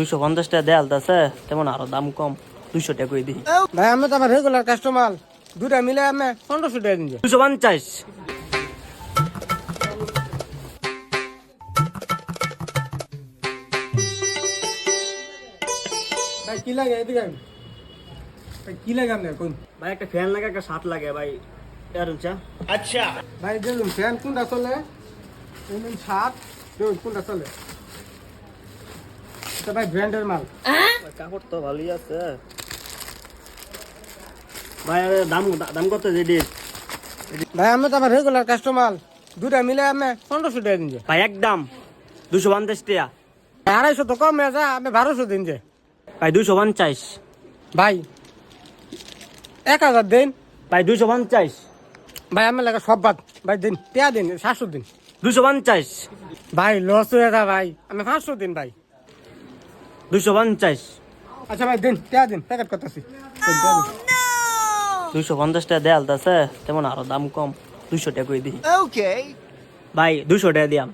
250 টাকা দেয়াল আছে, তেমন আরো দাম কম, 200 টাকা করে দিই। ভাই আমি তো আমার রেগুলার কাস্টমার, দুটা মিলে আমি 1500 টাকা দিন। 250। ভাই কি লাগে এদিকে ভাই, কি লাগে আপনার কোন? ভাই একটা ফ্যান লাগে, একটা শার্ট লাগে ভাই, এর উঁচা। अच्छा ভাই দেখুন ফ্যান কোনটা চলে, এমন শার্ট দেখুন কোনটা চলে, এটা ভাই ব্র্যান্ডের মাল। কাপড় তো ভালোই আছে ভাই। আরে দাম দাম কত দিদি? ভাই আমি তো আমার রেগুলার কাস্টমার, দুটা মিলে আমি 1500 টাকা দিন। ভাই একদম 250 টাকা। 250 তো কম হয়ে যা, আমি 1200 দিন। ভাই 250। ভাই 1000 দিন। ভাই 250। ভাই আমি লাগে সব বাদ, ভাই দিন টিয়া দিন 700 দিন। 250। ভাই লস হয়ে যা ভাই, আমি 500 দিন ভাই। 250। আচ্ছা ভাই দিন টিয়া দিন, প্যাকেট করতেছি। 250 টাকা দেয়াল আছে, তেমন আরো দাম কম, 200 টাকা করে দিই। ओके ভাই 200 টাকা দিয়াম।